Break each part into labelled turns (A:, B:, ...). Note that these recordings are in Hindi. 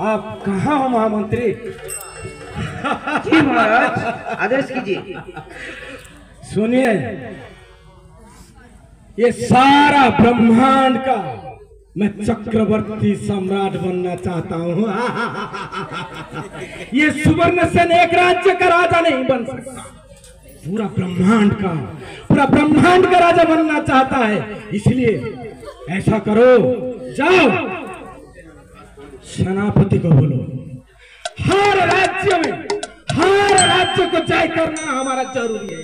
A: आप कहाँ हो महामंत्री?
B: जी महाराज, आदेश कीजिए।
A: सुनिए, ये सारा ब्रह्मांड का मैं चक्रवर्ती सम्राट बनना चाहता हूँ। ये सुवर्णसेन एक राज्य का राजा नहीं बन सकता, पूरा ब्रह्मांड का राजा बनना चाहता है। इसलिए ऐसा करो, जाओ सेनापति को बोलो, हर राज्य को जय करना हमारा जरूरी है।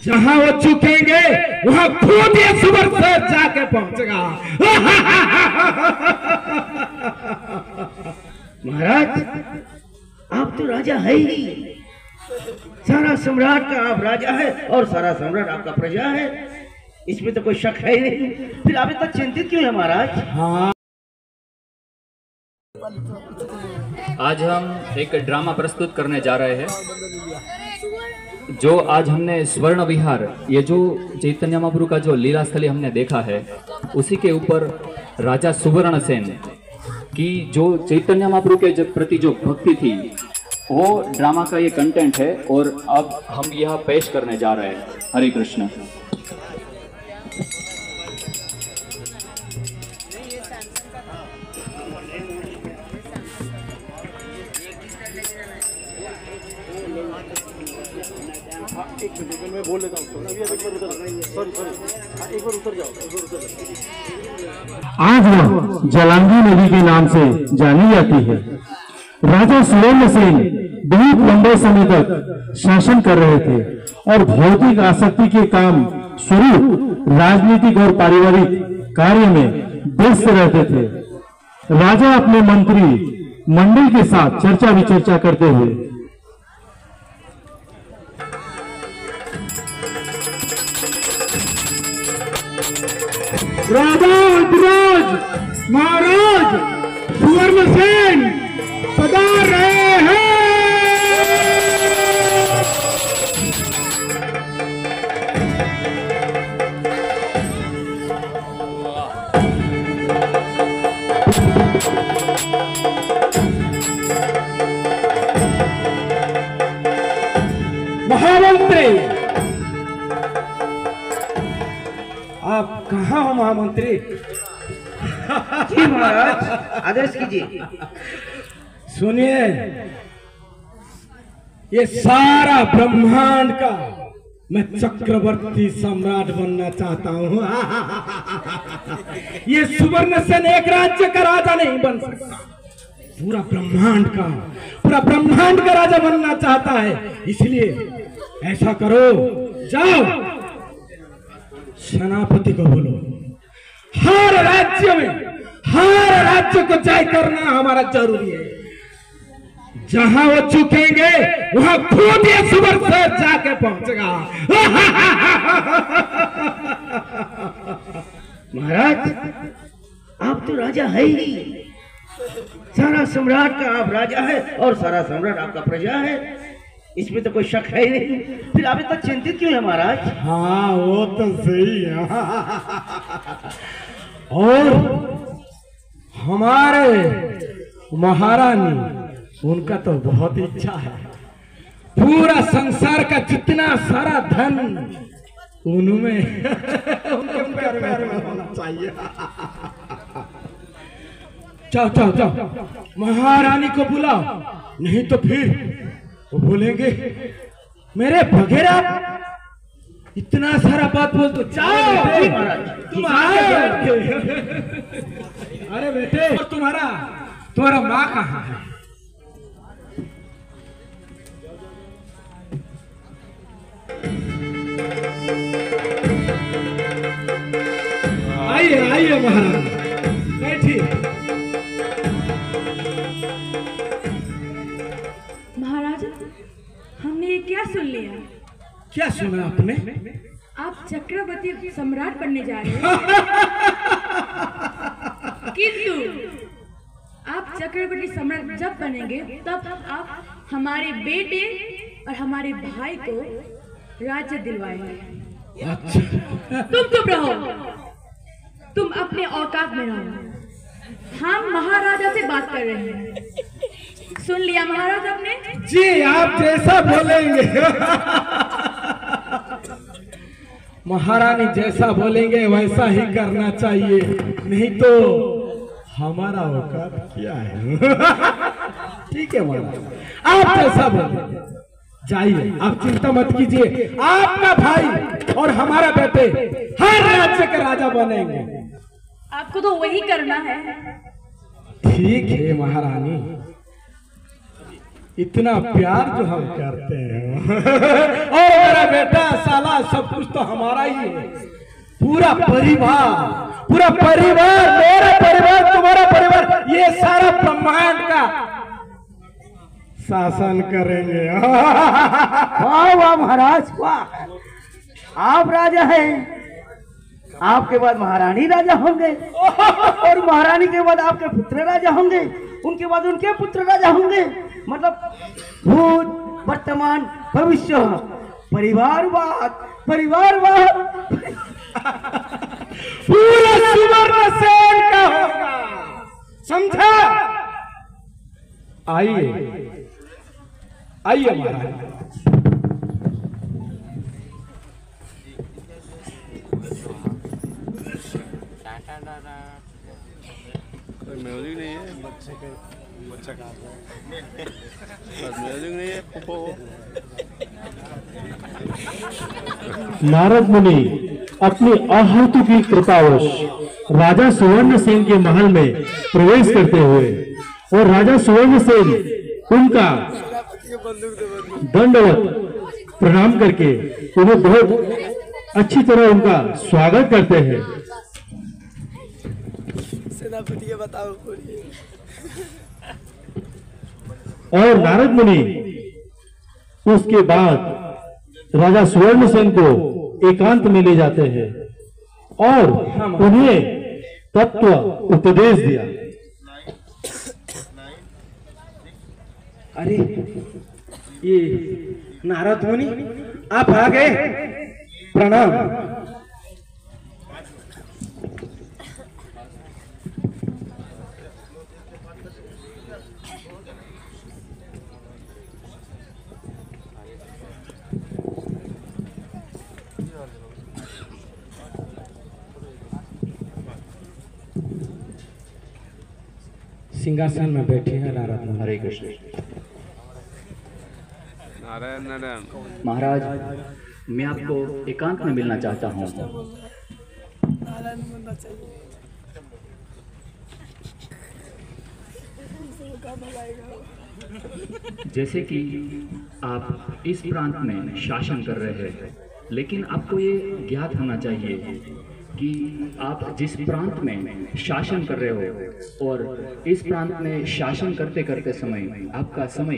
A: जहां वो चुकेंगे वहां खुद ये सुवर्णसेन जाके पहुंचेगा।
B: महाराज, आप तो राजा है ही, सारा सम्राट का आप राजा है और सारा सम्राट आपका प्रजा है, इसमें तो कोई शक है ही नहीं। फिर आप इतना चिंतित क्यों है महाराज?
A: हाँ,
C: आज हम एक ड्रामा प्रस्तुत करने जा रहे हैं। जो आज हमने स्वर्ण विहार, ये जो चैतन्य महाप्रभु का जो लीला स्थली हमने देखा है, उसी के ऊपर राजा सुवर्णसेन की जो चैतन्य महाप्रभु के प्रति जो भक्ति थी, वो ड्रामा का ये कंटेंट है और अब हम यह पेश करने जा रहे हैं। हरे कृष्ण।
D: मैं बोल लेता हूँ, अभी एक बार उतर जाओ।
E: आज वह जलांगी नदी के नाम से जानी जाती है। राजा सुवर्णसेन बहुत लंबे समय तक शासन कर रहे थे और भौतिक आसक्ति के काम स्वरूप राजनीतिक और पारिवारिक कार्य में व्यस्त रहते थे। राजा अपने मंत्री मंडल के साथ चर्चा विचर्चा करते हुए
A: महाराज सुवर्णसेन पधार रहे हैं। महामंत्री, आप कहाँ हो महामंत्री?
B: जी महाराज, आदेश कीजिए।
A: सुनिए, ये सारा ब्रह्मांड का मैं चक्रवर्ती सम्राट बनना चाहता हूँ। ये सुवर्णसेन एक राज्य का राजा नहीं बन सकता, पूरा ब्रह्मांड का राजा बनना चाहता है। इसलिए ऐसा करो, जाओ सेनापति को बोलो, हर राज्य को जय करना हमारा जरूरी है। जहां वो चुकेंगे वहां खुद ये सुवर्णसेन जाके पहुंचेगा।
B: महाराज, आप तो राजा है ही, सारा सम्राट का आप राजा है और सारा सम्राट आपका प्रजा है, इसमें तो कोई शक है ही नहीं। फिर आप इतना चिंतित क्यों है महाराज?
A: हाँ, वो तो सही है। और हमारे महारानी, उनका तो बहुत इच्छा है, पूरा संसार का जितना सारा धन उनमें उनके पैर में होना चाहिए। जाओ महारानी को बुलाओ, नहीं तो फिर वो बोलेंगे मेरे बगैर आप इतना सारा बात बोल तो। जाओ तुम आओ। अरे बेटे, और तुम्हारा माँ कहाँ है? आइए महाराज, बैठिए।
F: महाराज, हमने ये क्या सुन लिया?
A: क्या सुना आपने?
F: आप चक्रवर्ती सम्राट बनने जा रहे हैं। किंतु आप चक्रवर्ती सम्राट जब बनेंगे तब आप हमारे बेटे और हमारे भाई को राज्य दिलवाएंगे।
A: अच्छा,
F: तुम चुप रहो, तुम अपने औकात में रहो। हम महाराजा से बात कर रहे हैं। सुन लिया महाराज आपने?
A: जी, आप जैसा बोलेंगे। महारानी जैसा बोलेंगे वैसा ही करना चाहिए, नहीं तो हमारा औकात क्या है। ठीक है महाराज, आप जैसा बोलेंगे। जाइए, आप चिंता मत कीजिए, आपका भाई और हमारा बेटे हर राज्य के राजा बनेंगे।
F: आपको तो वही करना है।
A: ठीक है महारानी, इतना प्यार जो हम करते हैं और मेरा बेटा साला सब कुछ तो हमारा ही है। पूरा परिवार मेरा परिवार, तुम्हारा परिवार, ये सारा ब्रह्मांड का शासन करेंगे।
B: वाह वाह महाराज वाह, आप राजा हैं, आपके बाद महारानी राजा होंगे और महारानी के बाद आपके पुत्र राजा होंगे, उनके बाद उनके पुत्र राजा होंगे। मतलब भूत वर्तमान भविष्य परिवारवाद
A: पूरा सुवर्ण सेन का होगा, समझा? आइए महाराज।
D: म्यूजिक नहीं है, बच्चा कहाँ है? म्यूजिक नहीं है पुप्पो।
E: नारद मुनि अपनी अहैतुकी कृपावश राजा सुवर्ण सेन के महल में प्रवेश करते हुए और राजा सुवर्ण सेन उनका दंडवत प्रणाम करके उन्हें बहुत अच्छी तरह उनका स्वागत करते हैं।
G: सेनापति के बताओ।
E: और नारद मुनि उसके बाद राजा सुवर्ण सेन को एकांत में ले जाते हैं और उन्हें तत्व उपदेश दिया।
A: अरे ये नारद मुनि आप आ गए, प्रणाम। सिंहासन में बैठे हैं नारद मुनि।
C: हरे कृष्ण।
D: नारायण नारायण।
C: महाराज, मैं आपको एकांत में मिलना चाहता हूँ। जैसे कि आप इस प्रांत में शासन कर रहे हैं, लेकिन आपको ये ज्ञात होना चाहिए कि आप जिस प्रांत में शासन कर रहे हो और इस प्रांत में शासन करते करते समय आपका समय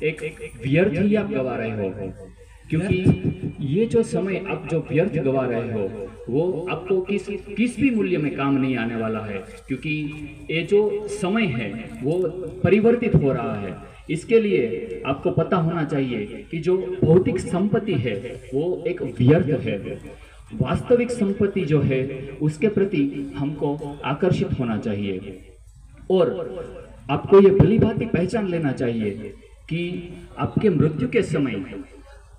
C: एक व्यर्थ ही आप गवा रहे हो, क्योंकि ये जो समय आप जो व्यर्थ गवा रहे हो वो आपको किस भी मूल्य में काम नहीं आने वाला है, क्योंकि ये जो समय है वो परिवर्तित हो रहा है। इसके लिए आपको पता होना चाहिए कि जो भौतिक संपत्ति है वो एक व्यर्थ है। वास्तविक संपत्ति जो है उसके प्रति हमको आकर्षित होना चाहिए और आपको ये भली भांति पहचान लेना चाहिए कि आपके मृत्यु के समय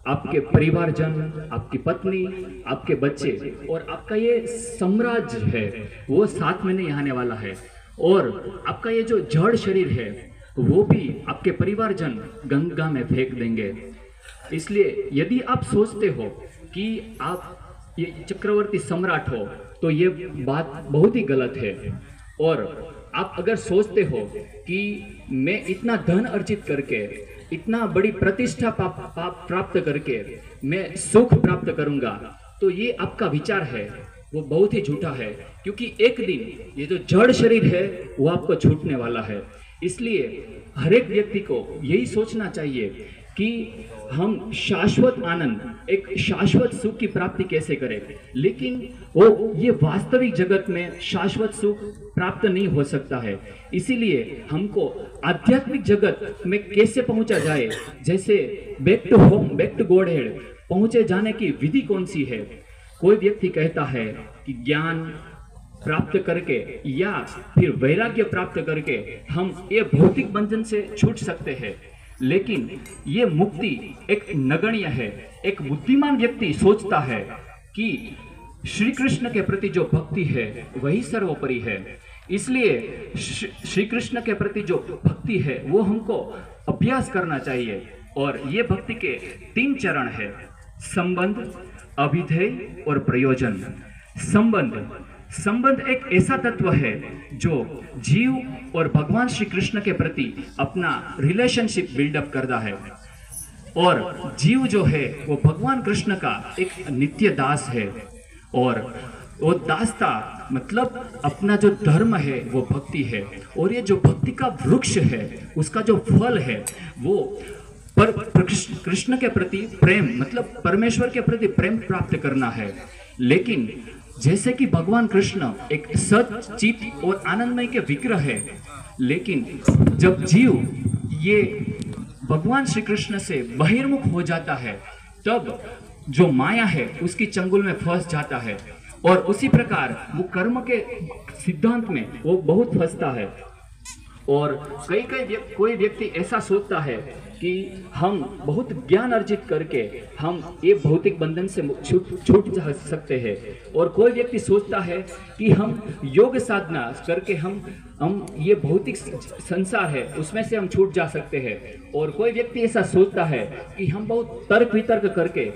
C: आपके परिवारजन, आपकी पत्नी, आपके बच्चे और आपका ये साम्राज्य है वो साथ में नहीं आने वाला है, और आपका ये जो जड़ शरीर है वो भी आपके परिवारजन गंगा में फेंक देंगे। इसलिए यदि आप सोचते हो कि आप ये चक्रवर्ती सम्राट हो तो ये बात बहुत ही गलत है, और आप अगर सोचते हो कि मैं इतना धन अर्जित करके, इतना बड़ी प्रतिष्ठा प्राप्त करके मैं सुख प्राप्त करूंगा, तो ये आपका विचार है वो बहुत ही झूठा है, क्योंकि एक दिन ये जो जड़ शरीर है वो आपको छूटने वाला है। इसलिए हर एक व्यक्ति को यही सोचना चाहिए कि हम शाश्वत आनंद, एक शाश्वत सुख की प्राप्ति कैसे करें, लेकिन वो ये वास्तविक जगत में शाश्वत सुख प्राप्त नहीं हो सकता है। इसीलिए हमको आध्यात्मिक जगत में कैसे पहुंचा जाए, जैसे back to home, back to god head पहुंचे जाने की विधि कौन सी है। कोई व्यक्ति कहता है कि ज्ञान प्राप्त करके या फिर वैराग्य प्राप्त करके हम ये भौतिक बंधन से छूट सकते हैं। लेकिन ये मुक्ति एक नगण्य है। एक बुद्धिमान व्यक्ति सोचता है कि श्री कृष्ण के प्रति जो भक्ति है वही सर्वोपरि है। इसलिए श्री कृष्ण के प्रति जो भक्ति है वो हमको अभ्यास करना चाहिए। और ये भक्ति के 3 चरण है: संबंध, अभिधेय और प्रयोजन। संबंध एक ऐसा तत्व है जो जीव और भगवान श्री कृष्ण के प्रति अपना रिलेशनशिप बिल्डअप करता है। और जीव जो है वो भगवान कृष्ण का एक नित्य दास है। और वो दासता मतलब अपना जो धर्म है वो भक्ति है। और ये जो भक्ति का वृक्ष है उसका जो फल है वो पर कृष्ण के प्रति प्रेम मतलब परमेश्वर के प्रति प्रेम प्राप्त करना है। लेकिन जैसे कि भगवान कृष्ण एक सच, चित और आनंदमय के विग्रह है, लेकिन जब जीव ये भगवान श्री कृष्ण से बहिर्मुख हो जाता है तब जो माया है उसकी चंगुल में फंस जाता है। और उसी प्रकार वो कर्म के सिद्धांत में वो बहुत फंसता है। और कोई व्यक्ति ऐसा सोचता है कि हम बहुत ज्ञान अर्जित करके हम ये भौतिक बंधन से छूट सकते हैं। और कोई व्यक्ति सोचता है कि हम योग साधना करके हम ये भौतिक संसार है उसमें से हम छूट जा सकते हैं। और कोई व्यक्ति ऐसा सोचता है कि हम बहुत तर्क वितर्क करके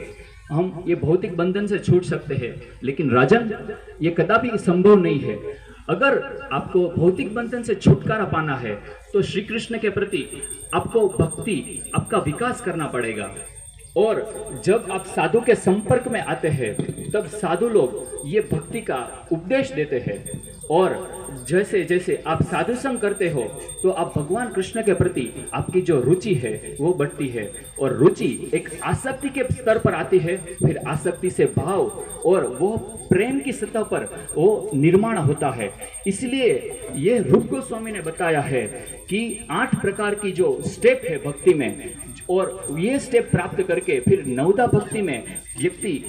C: हम ये भौतिक बंधन से छूट सकते हैं। लेकिन राजन, ये कदापि संभव नहीं है। अगर आपको भौतिक बंधन से छुटकारा पाना है तो श्री कृष्ण के प्रति आपको भक्ति, आपका विकास करना पड़ेगा। और जब आप साधु के संपर्क में आते हैं तब साधु लोग ये भक्ति का उपदेश देते हैं। और जैसे जैसे आप साधु संग करते हो तो आप भगवान कृष्ण के प्रति आपकी जो रुचि है वो बढ़ती है। और रुचि एक आसक्ति के स्तर पर आती है, फिर आसक्ति से भाव और वो प्रेम की सतह पर वो निर्माण होता है। इसलिए ये रूप गोस्वामी ने बताया है कि 8 प्रकार की जो स्टेप है भक्ति में, और ये स्टेप प्राप्त करके फिर नवदा भक्ति में व्यक्ति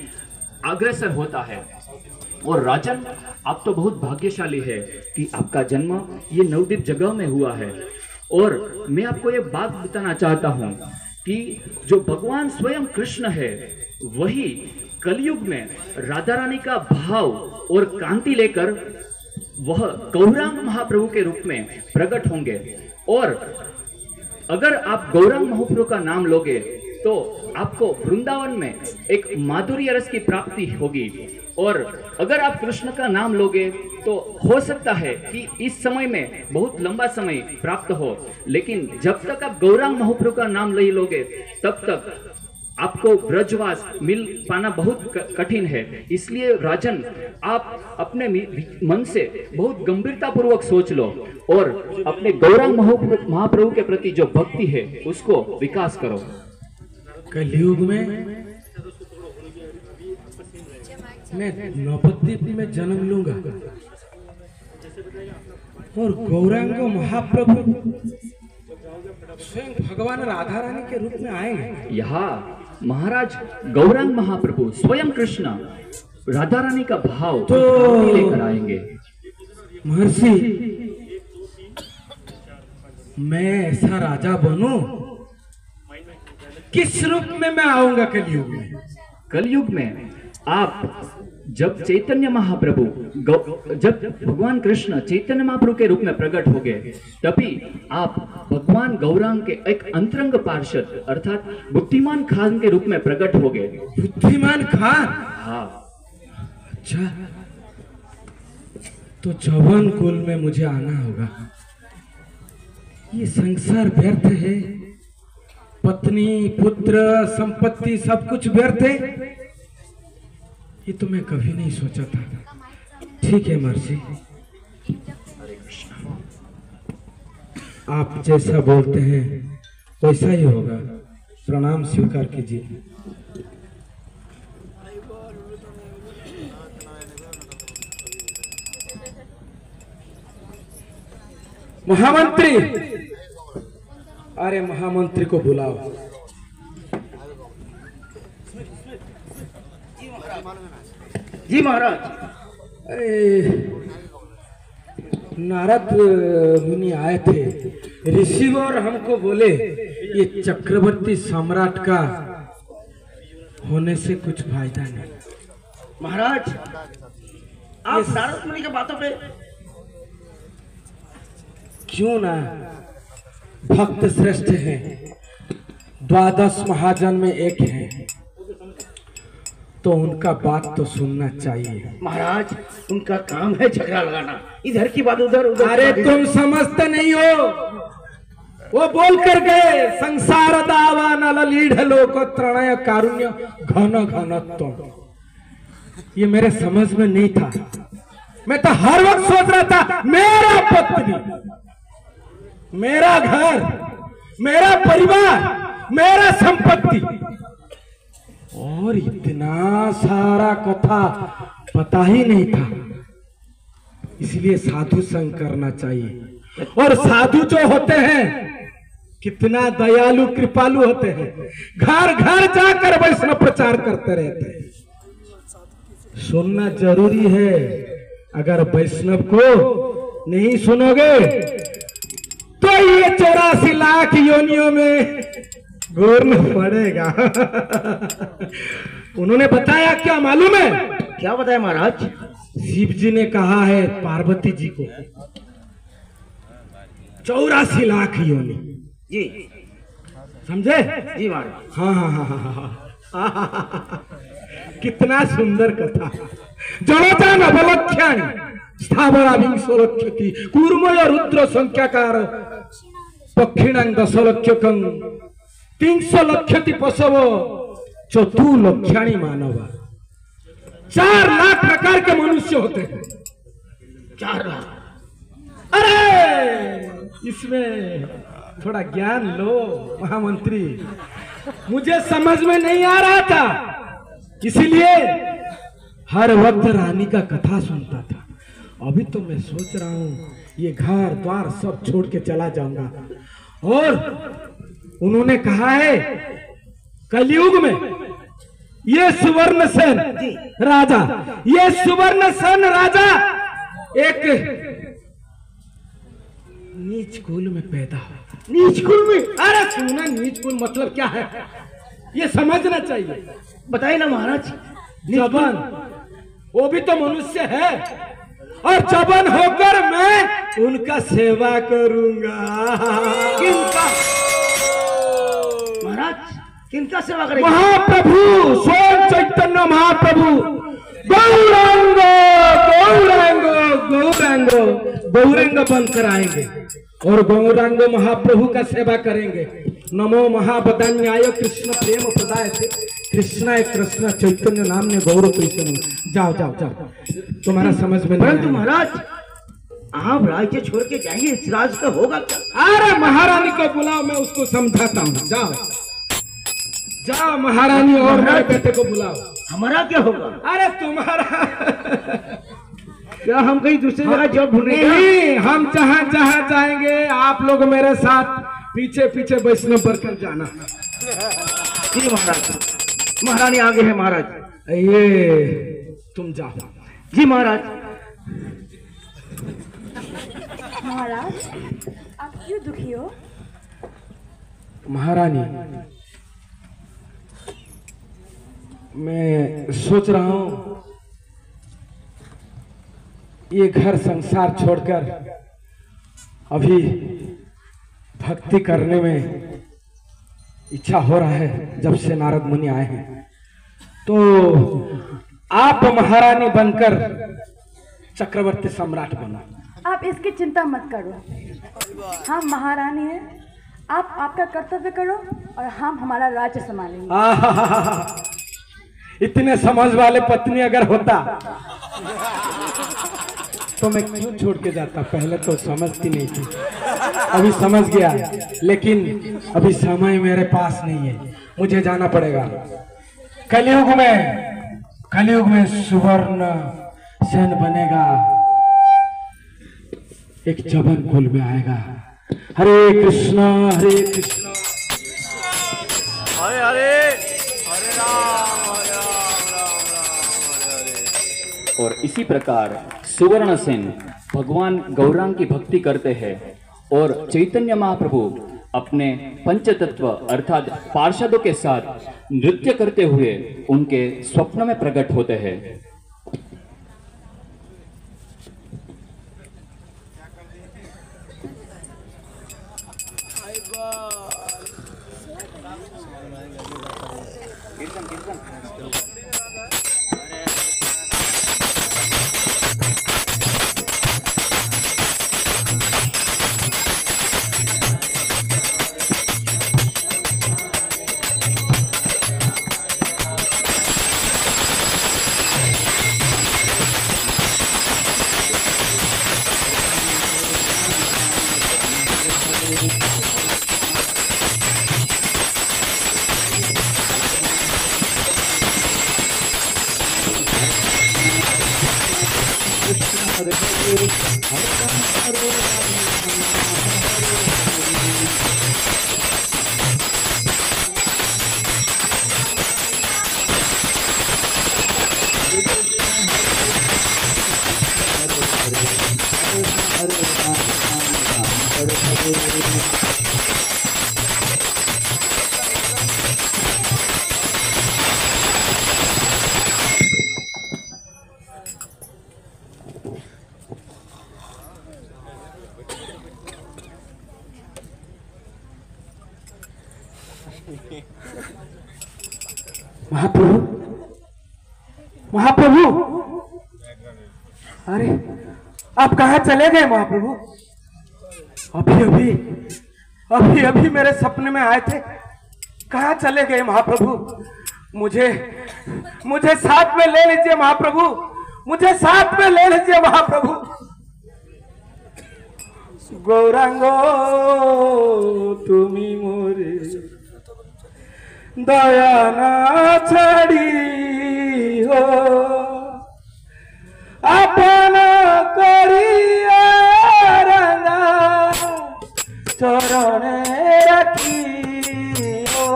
C: अग्रसर होता है। और राजन, आप तो बहुत भाग्यशाली है कि आपका जन्म ये नवद्वीप जगह में हुआ है। और मैं आपको ये बात बताना चाहता हूँ कि जो भगवान स्वयं कृष्ण है वही कलयुग में राधा रानी का भाव और कांति लेकर वह गौरांग महाप्रभु के रूप में प्रकट होंगे। और अगर आप गौरांग महाप्रभु का नाम लोगे तो आपको वृंदावन में एक माधुर्य रस की प्राप्ति होगी। और अगर आप कृष्ण का नाम लोगे तो हो सकता है कि इस समय में बहुत लंबा समय प्राप्त हो, लेकिन जब तक आप गौरांग महाप्रभु का नाम नहीं लोगे तब तक आपको ब्रजवास मिल पाना बहुत कठिन है। इसलिए राजन, आप अपने मन से बहुत गंभीरता पूर्वक सोच लो और अपने गौरांग महाप्रभु के प्रति जो भक्ति है उसको विकास करो।
A: कलयुग में मैं नवद्वीप में जन्म लूंगा और गौरांग महाप्रभु स्वयं भगवान राधा रानी के रूप में आएंगे।
C: यहाँ महाराज गौरांग महाप्रभु स्वयं कृष्ण राधा रानी का भाव तो लेकर आएंगे।
A: महर्षि, मैं ऐसा राजा बनूं, किस रूप में मैं आऊंगा कलयुग में?
C: कलयुग में आप जब चैतन्य महाप्रभु जब भगवान कृष्ण चैतन्य महाप्रभु के रूप में प्रकट हो गए तभी आप भगवान गौरांग के एक अंतरंग पार्षद अर्थात बुद्धिमान खान के रूप में प्रकट हो गए।
A: बुद्धिमान खान?
C: हाँ।
A: अच्छा, तो जवन कुल में मुझे आना होगा। ये संसार व्यर्थ है, पत्नी पुत्र संपत्ति सब कुछ व्यर्थ है, ये तो मैं कभी नहीं सोचा था। ठीक है महर्षि, आप जैसा बोलते हैं वैसा ही होगा। प्रणाम स्वीकार कीजिए। महामंत्री, अरे महामंत्री को बुलाओ।
B: जी महाराज।
A: अरे नारद मुनि आए थे, ऋषि और हमको बोले ये चक्रवर्ती सम्राट का होने से कुछ फायदा नहीं।
B: महाराज आप नारद मुनि की बातों पे
A: क्यों ना, भक्त श्रेष्ठ हैं, 12 महाजन में एक हैं, तो उनका बात तो सुनना चाहिए।
B: महाराज उनका काम है झगड़ा लगाना, इधर की बात उधर उधर।
A: अरे तुम समझते नहीं हो, वो बोल कर गए संसार दावा नल लीढ़ लोक त्रणय कारुण्य घन घनत्व। ये मेरे समझ में नहीं था। मैं तो हर वक्त सोच रहा था मेरा पत्नी, मेरा घर, मेरा परिवार, मेरा संपत्ति, और इतना सारा कथा पता ही नहीं था। इसलिए साधु संग करना चाहिए। और साधु जो होते हैं कितना दयालु कृपालु होते हैं, घर घर जाकर वैष्णव प्रचार करते रहते हैं। सुनना जरूरी है। अगर वैष्णव को नहीं सुनोगे तो ये 84 लाख योनियों में घूरना पड़ेगा। उन्होंने बताया क्या मालूम है?
B: क्या बताया महाराज?
A: शिव जी ने कहा है पार्वती जी को 84 लाख योनि।
B: जी
A: समझे?
B: जी महाराज।
A: हाँ हाँ हाँ हाँ हाँ। कितना सुंदर कथा। जनता नवलक्ष्याणि स्थावराभिंशोलक्ष्यति कूर्मय रुद्र संख्याकार पक्षिणां 10 लक्षकं 300 लक्षति पशव 4 लक्षाणि मानव। 4 लाख प्रकार के मनुष्य होते हैं।
B: 4 लाख।
A: अरे इसमें थोड़ा ज्ञान लो महामंत्री, मुझे समझ में नहीं आ रहा था, इसीलिए हर वक्त रानी का कथा सुनता था। अभी तो मैं सोच रहा हूँ ये घर द्वार सब छोड़ के चला जाऊंगा। और उन्होंने कहा है कलयुग में ये सुवर्ण सेन राजा, ये सुवर्ण सेन राजा एक नीच कुल में पैदा हो।
B: नीच कुल में?
A: अरे सुना, नीच कुल मतलब क्या है ये समझना चाहिए।
B: बताइए ना महाराज।
A: जबन, वो भी तो मनुष्य है, और जबन होकर मैं उनका सेवा करूंगा।
B: किनका महाराज? किनका सेवा करेंगे?
A: महाप्रभु स्वयं चैतन्य महाप्रभु गौरांग गौरांग गौरांग गौरांग बनकर आएंगे और गौरांग महाप्रभु का सेवा करेंगे। नमो महाबदान्याय कृष्ण प्रेम प्रदाय थे कृष्णा कृष्ण चैतन्य नाम ने गौरव कृष्ण। जाओ जाओ जाओ, तुम्हारा समझ में नहीं।
B: परंतु महाराज आप राज्य छोड़ के जाइए, इस राज का होगा क्या?
A: अरे महारानी को बुलाओ, मैं उसको समझाता हूँ। जाओ जाओ महारानी और मेरे बेटे को बुलाओ।
B: हमारा क्या होगा?
A: अरे तुम्हारा
B: क्या हम कहीं दूसरी जगह जॉब ढूंढेंगे?
A: नहीं, हम जहाँ जहाँ जाएंगे आप लोग मेरे साथ पीछे पीछे वैष्णव बनकर जाना।
B: जी महाराज। महारानी आगे है महाराज।
A: ये तुम जाओ।
B: जी महाराज।
F: महाराज आप क्यों दुखी हो?
A: महारानी, मैं सोच रहा हूं ये घर संसार छोड़कर अभी भक्ति करने में इच्छा हो रहा है। जब से नारद मुनि आए हैं तो आप महारानी बनकर चक्रवर्ती सम्राट बना।
F: आप इसकी चिंता मत करो, हम महारानी हैं। आप आपका कर्तव्य करो और हम हमारा राज्य संभालेंगे।
A: इतने समझ वाले पत्नी अगर होता तो मैं क्यों छोड़ के जाता। पहले तो समझती नहीं थी, अभी समझ गया, लेकिन अभी समय मेरे पास नहीं है, मुझे जाना पड़ेगा। कलयुग में सुवर्ण सेन बनेगा, एक जबन कुल में आएगा। हरे कृष्णा हरे कृष्णा
D: हरे हरे हरे राम हरे राम राम राम हरे हरे।
C: और इसी प्रकार सुवर्ण सेन भगवान गौरांग की भक्ति करते हैं और चैतन्य महाप्रभु अपने पंचतत्व अर्थात पार्षदों के साथ नृत्य करते हुए उनके स्वप्न में प्रकट होते हैं।
A: महाप्रभु, महाप्रभु, अरे आप कहाँ चले गए महाप्रभु? अभी अभी अभी अभी मेरे सपने में आए थे, कहाँ चले गए महाप्रभु? मुझे साथ में ले लीजिए महाप्रभु, मुझे साथ में ले लीजिए महाप्रभु। गौरांगो तुमी मोरे दया ना छाड़ी हो, अपन करिया रंगा चरणे रखी हो,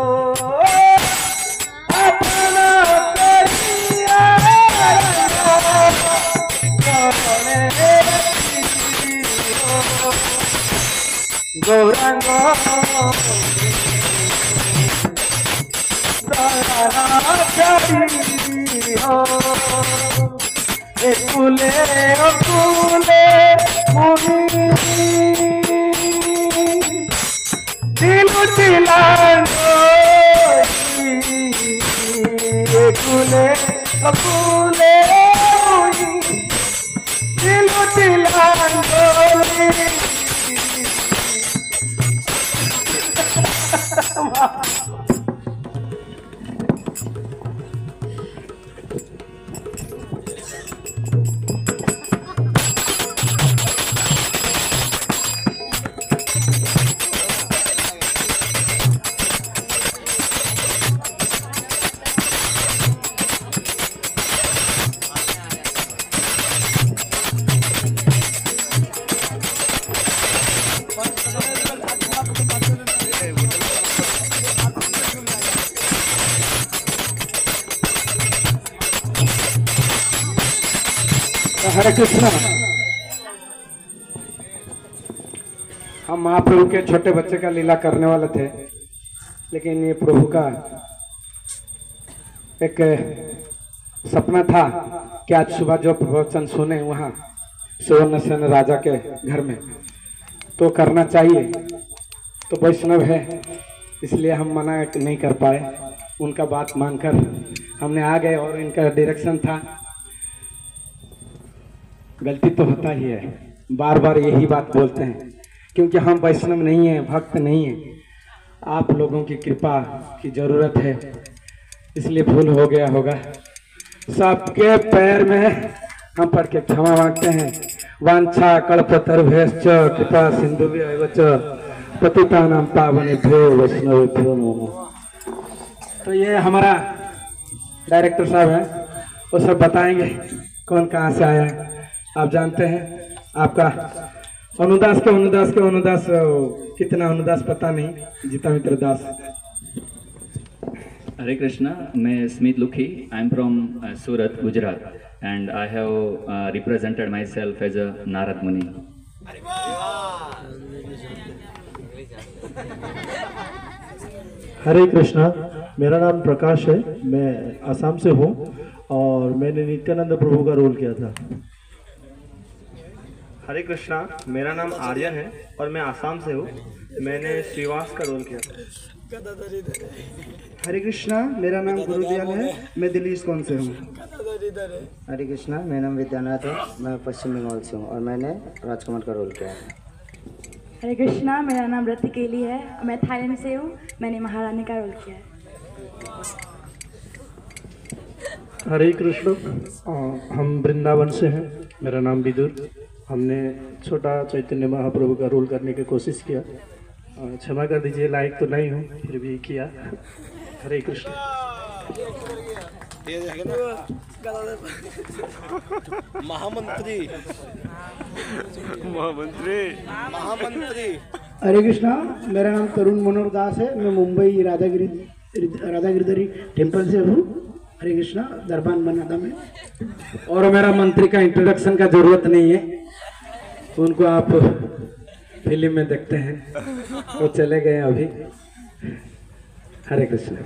A: अपन करिया रंगा चरणे रखी हो। गौरांगो कुले कुले दिल दिलानो कुले कुले दिल दिलानो हरे कृष्णा। हम महाप्रभु के छोटे बच्चे का लीला करने वाले थे, लेकिन ये प्रभु का एक सपना था कि आज सुबह जो प्रवचन सुने वहाँ सुवर्ण सेन राजा के घर में तो करना चाहिए, तो वैष्णव है इसलिए हम मना नहीं कर पाए। उनका बात मानकर हमने आ गए और इनका डायरेक्शन था। गलती तो होता ही है, बार बार यही बात बोलते हैं, क्योंकि हम वैष्णव नहीं हैं, भक्त नहीं हैं। आप लोगों की कृपा की जरूरत है, इसलिए भूल हो गया होगा। सबके पैर में हम पढ़ के क्षमा मांगते हैं। वांछा कल्पतरुभ्यश्च कृपा सिंधुभ्यैव च पतितानां पावनेभ्यो वैष्णवेभ्यो नमः। तो ये हमारा डायरेक्टर साहब है, वो सब बताएंगे कौन कहाँ से आया है। आप जानते हैं आपका अनुदास कितना अनुदास पता नहीं, जीता मित्र दास।
C: हरे कृष्णा, मैं Smit Lukhi, I am from Surat, Gujarat. and I have represented myself as a Narad Muni.
E: Hare Krishna, मेरा नाम प्रकाश है, मैं असम से हूँ और मैंने नित्यानंद प्रभु का रोल किया था।
H: हरे कृष्णा, मेरा नाम आर्यन है और मैं आसाम से हूँ, मैंने श्रीवास का रोल किया था।
I: हरे कृष्णा, मेरा नाम गुरुदयाल है, मैं दिल्ली इस्कॉन से हूँ।
J: हरे कृष्णा, मेरा नाम विद्यानाथ है, मैं पश्चिम बंगाल से हूँ और मैंने राजकुमार का रोल किया है।
F: हरे कृष्णा, मेरा नाम रति केली है, मैं थाईलैंड से हूँ, मैंने महारानी का रोल किया है।
E: हरे कृष्ण, हम वृंदावन से हैं, मेरा नाम विदुर, हमने छोटा चैतन्य महाप्रभु का रोल करने की कोशिश किया। क्षमा कर दीजिए, लायक तो नहीं हूँ, फिर भी किया। हरे कृष्ण।
D: महामंत्री महामंत्री महामंत्री।
I: हरे कृष्णा, मेरा नाम तरुण मनोहर दास है, मैं मुंबई राधागिरी टेम्पल से हूँ। हरे कृष्णा, दरबान बनाता मैं।
A: और मेरा मंत्री का इंट्रोडक्शन का जरूरत नहीं है, उनको आप फिल्म में देखते हैं, वो चले गए अभी। हरे कृष्ण।